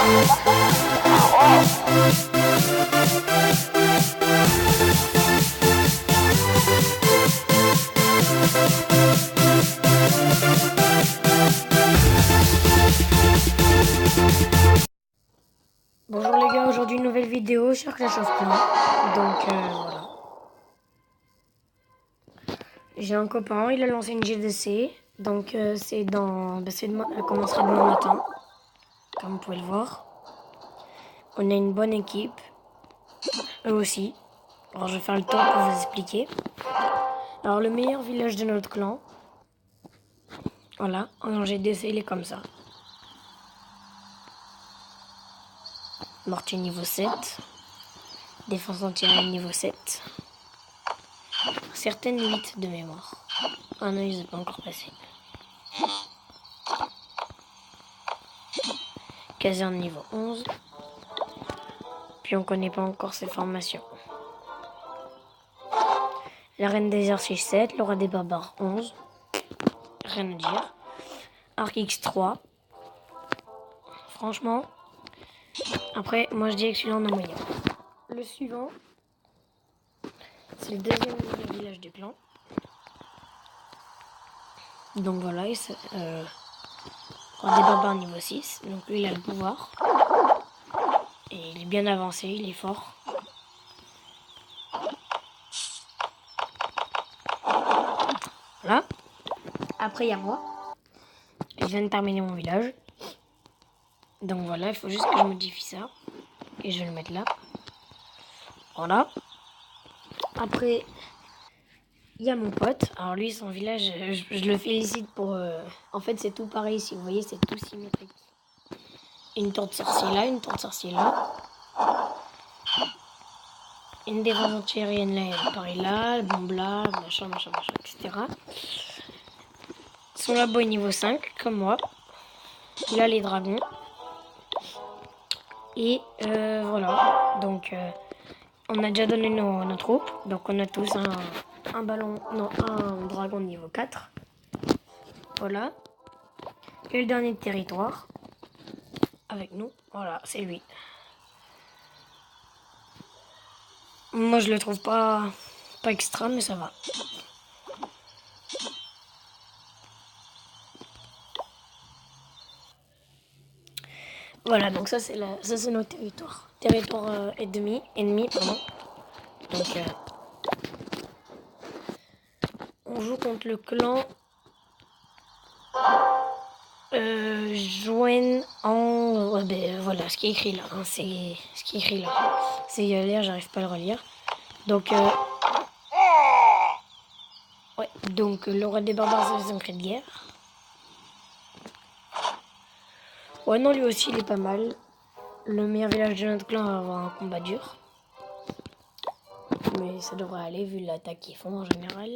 Bonjour les gars, aujourd'hui une nouvelle vidéo sur Clash of Clans. Donc voilà. J'ai un copain, il a lancé une GDC. Donc c'est elle commencera demain matin. Comme vous pouvez le voir. On a une bonne équipe. Eux aussi. Alors je vais faire le tour pour vous expliquer. Alors le meilleur village de notre clan. Voilà, en GDC il est comme ça. Mortier niveau 7. Défense antiaérienne niveau 7. Certaines 8 de mémoire. Ah non, ils n'ont pas encore passé. Caserne niveau 11. Puis on connaît pas encore ses formations. La reine des exercices 7, le roi des barbares 11. Rien à dire. Arc X3. Franchement. Après, moi je dis que celui-là on a moyen. Le suivant, c'est le deuxième village du clan. Donc voilà, roi des barbares niveau 6. Donc lui il a le pouvoir. Et il est bien avancé, il est fort. Voilà. Après il y a moi. Je viens de terminer mon village. Donc voilà, il faut juste que je modifie ça. Et je vais le mettre là. Voilà. Après, il y a mon pote. Alors lui, son village, je le félicite pour... En fait, c'est tout pareil ici. Vous voyez, c'est tout symétrique. Une tour de sorcier là, une tour de sorcier là. Une défense antiaérienne là, pareil là. Le bombe là, machin, etc. Son labo est niveau 5, comme moi. Il a les dragons. Et voilà. Donc, on a déjà donné nos troupes. Donc, on a tous un dragon niveau 4. Voilà. Et le dernier territoire. Avec nous. Voilà, c'est lui. Moi, je le trouve pas extra, mais ça va. Voilà, donc ça c'est notre territoire. Territoire ennemi, pardon. Donc on joue contre le clan Jouen en... Ouais, ben, voilà, ce qui est écrit là. Hein, c'est ce qui est écrit là. C'est galère, j'arrive pas à le relire. Donc ouais, donc le roi des barbares c'est son cri de guerre. Ouais, non, lui aussi il est pas mal. Le meilleur village de notre clan va avoir un combat dur. Mais ça devrait aller vu l'attaque qu'ils font en général.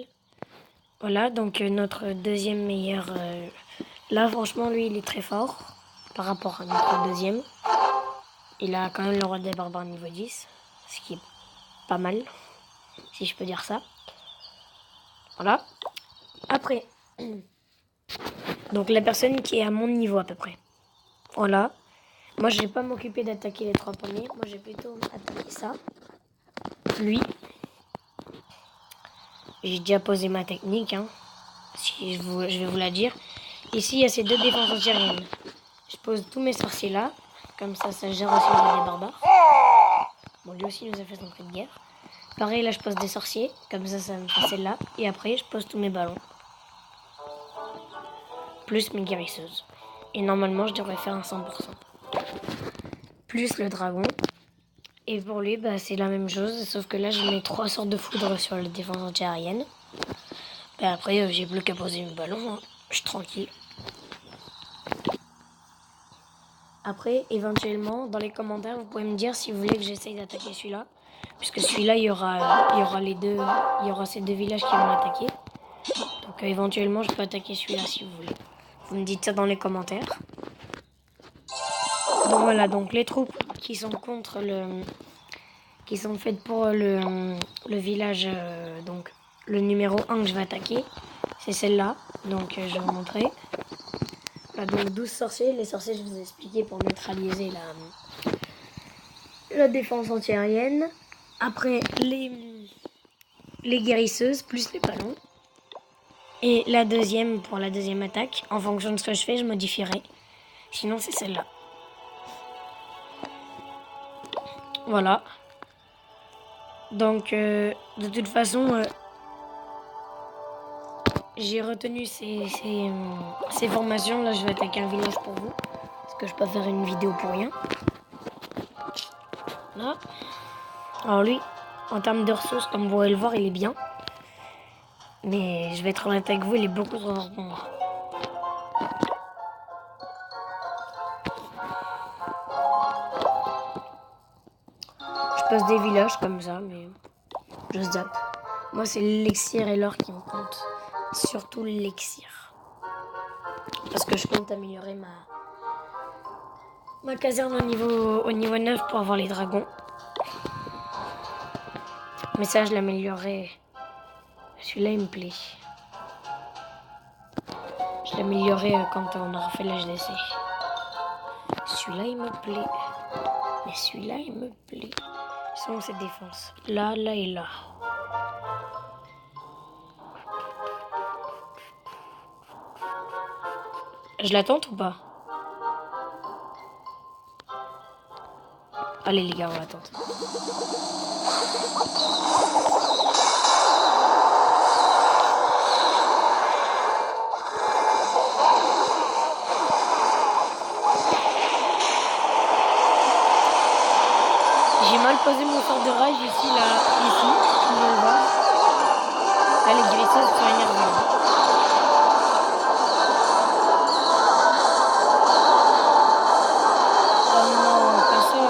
Voilà, donc notre deuxième meilleur... là, franchement, lui, il est très fort par rapport à notre deuxième. Il a quand même le roi des barbares niveau 10, ce qui est pas mal, si je peux dire ça. Voilà. Après, donc la personne qui est à mon niveau à peu près. Voilà. Moi, je vais pas m'occuper d'attaquer les 3 premiers. Moi, j'ai plutôt attaqué ça. Lui. J'ai déjà posé ma technique, hein. Si je vais vous la dire. Ici, il y a ces 2 défenses antiaériennes. Je pose tous mes sorciers là. Comme ça gère aussi le roi des barbares. Bon, lui aussi, il nous a fait son cri de guerre. Pareil, là, je pose des sorciers. Comme ça me fait celle-là. Et après, je pose tous mes ballons. Plus mes guérisseuses. Et normalement, je devrais faire un 100%. Plus le dragon. Et pour lui, bah, c'est la même chose. Sauf que là, je mets 3 sortes de foudre sur la défense antiaérienne. Et après, j'ai plus qu'à poser mes ballons. Hein. Je suis tranquille. Après, éventuellement, dans les commentaires, vous pouvez me dire si vous voulez que j'essaye d'attaquer celui-là. Puisque celui-là, il y aura ces 2 villages qui vont attaquer. Donc éventuellement, je peux attaquer celui-là si vous voulez. Vous me dites ça dans les commentaires. Donc voilà, donc les troupes qui sont contre qui sont faites pour le village, donc le numéro 1 que je vais attaquer, c'est celle-là. Donc je vais vous montrer. Donc 12 sorciers. Les sorciers, je vous ai expliqué pour neutraliser la défense antiaérienne. Après, les guérisseuses plus les ballons. Et la deuxième, pour la deuxième attaque, en fonction de ce que je fais, je modifierai. Sinon, c'est celle-là. Voilà. Donc, de toute façon, j'ai retenu ces formations. Là, je vais attaquer un village pour vous. Parce que je peux faire une vidéo pour rien. Là. Alors lui, en termes de ressources, comme vous pouvez le voir, il est bien. Mais je vais être honnête avec vous, il est beaucoup trop fort pour moi. Je passe des villages comme ça, mais je zappe. Moi, c'est l'élixir et l'or qui me compte. Surtout l'élixir. Parce que je compte améliorer ma caserne au niveau 9 pour avoir les dragons. Mais ça, je l'améliorerai. Celui-là, il me plaît. Je l'améliorerai quand on aura fait l'HDC. Celui-là, il me plaît. Mais celui-là, il me plaît. Sans cette défense. Là, là et là. Je la tente ou pas? Allez les gars, on la tente. J'ai mal posé mon sort de rage ici, ici, vous pouvez le voir. Là, les guérisseuses sont énervées. Oh non, pas ça.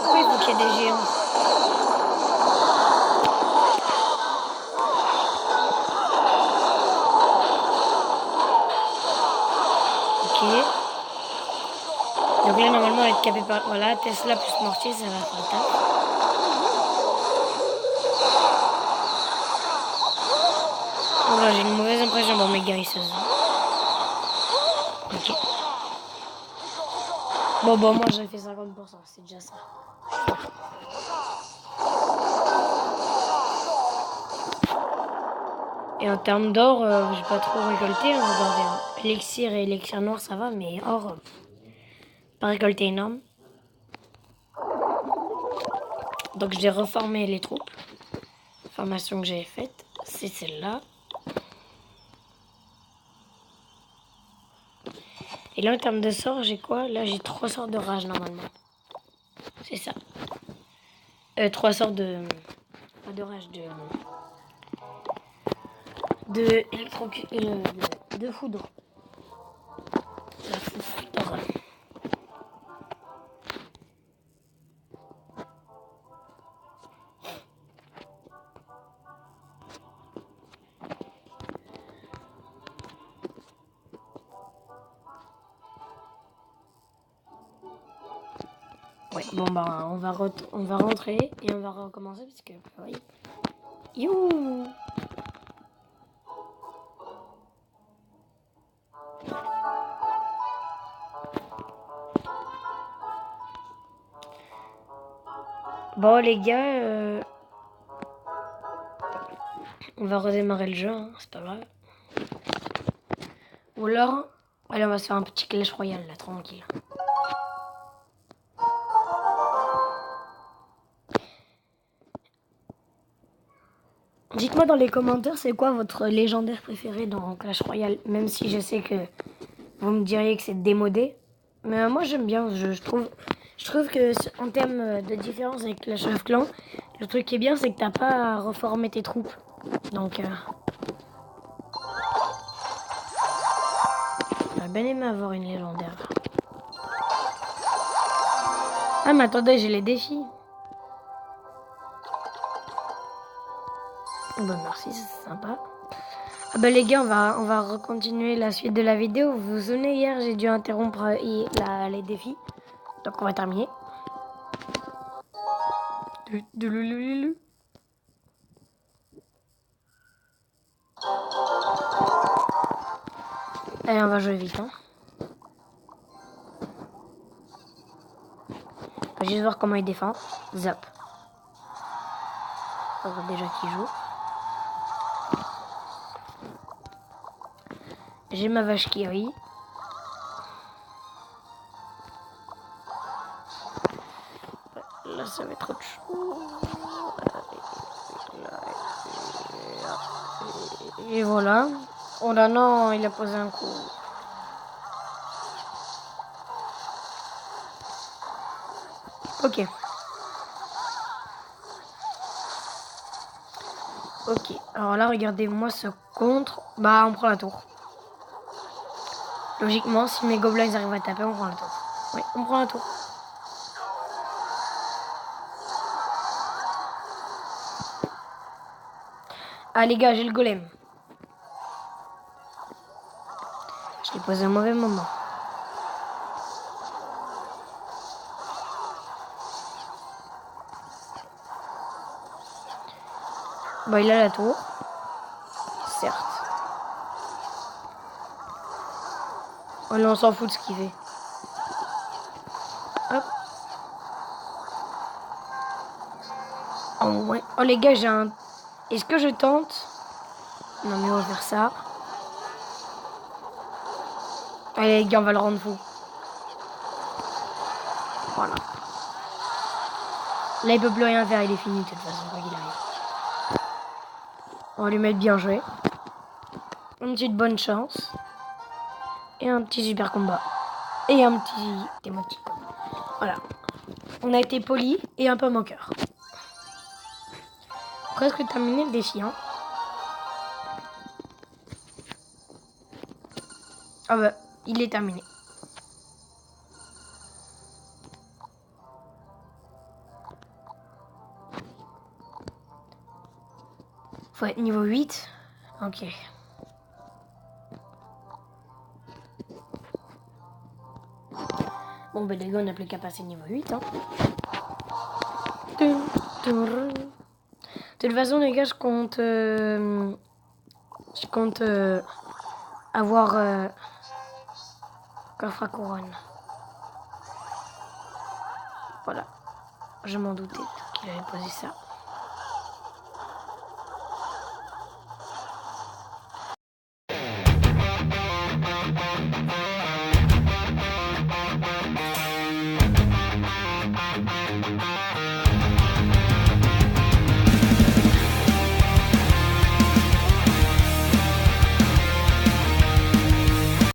Pourquoi il faut qu'il y ait des géants? Ok. Donc là, normalement, elle va être capée par... Voilà, Tesla plus mortier, ça va faire le taf. Oh là, j'ai une mauvaise impression pour mes guérisseuses. Ok. Bon, moi, j'ai fait 50%, c'est déjà ça. Et en termes d'or, j'ai pas trop récolté. Hein, élixir et élixir noir, ça va, mais or, pas récolté énorme. Donc j'ai reformé les troupes. Formation que j'ai faite, c'est celle-là. Et là, en termes de sorts, j'ai quoi? Là, j'ai 3 sorts de rage normalement. C'est ça. 3 sorts de... Pas de rage, de foudre. La foudre. Ouais, bon bah on va rentrer et on va recommencer parce que oui. You. Bon les gars, on va redémarrer le jeu, hein, c'est pas grave. Ou alors, allez on va se faire un petit clash royal là, tranquille. Dites-moi dans les commentaires c'est quoi votre légendaire préféré dans Clash Royale, même si je sais que vous me diriez que c'est démodé. Mais moi j'aime bien, je trouve que en termes de différence avec Clash of Clans, le truc qui est bien c'est que t'as pas à reformer tes troupes. Donc j'aurais bien aimé avoir une légendaire. Ah mais attendez, j'ai les défis. Bon merci, c'est sympa. Ah bah les gars, on va recontinuer la suite de la vidéo. Vous vous souvenez, hier j'ai dû interrompre les défis. Donc on va terminer. Allez, on va jouer vite. Hein. On va juste voir comment il défend. Zap. On voit déjà qu'il joue. J'ai ma vache qui rit. Là, ça va être autre chose. Et voilà. Oh là non, il a posé un coup. Ok. Ok. Alors là, regardez-moi ce contre. Bah, on prend la tour. Logiquement, si mes gobelins ils arrivent à taper, on prend la tour. Oui, on prend la tour. Ah les gars, j'ai le golem. Je l'ai posé au mauvais moment. Bon, il a la tour. Certes. Oh non, on s'en fout de ce qu'il fait. Hop. Oh, ouais. Oh les gars, j'ai un... Est-ce que je tente? Non mais on va faire ça. Allez les gars, on va le rendre fou. Voilà. Là, il peut plus rien faire, il est fini de toute façon, quoi qu'il arrive. On va lui mettre bien joué. Une petite bonne chance. Et un petit super combat. Et un petit émoji. Voilà. On a été poli et un peu moqueur. Presque terminé le défi, hein. Ah bah, il est terminé. Faut être niveau 8. Ok. Bon, ben les gars, on n'a plus qu'à passer niveau 8. Hein. De toute façon, les gars, je compte avoir coffre à couronne. Voilà. Je m'en doutais qu'il avait posé ça.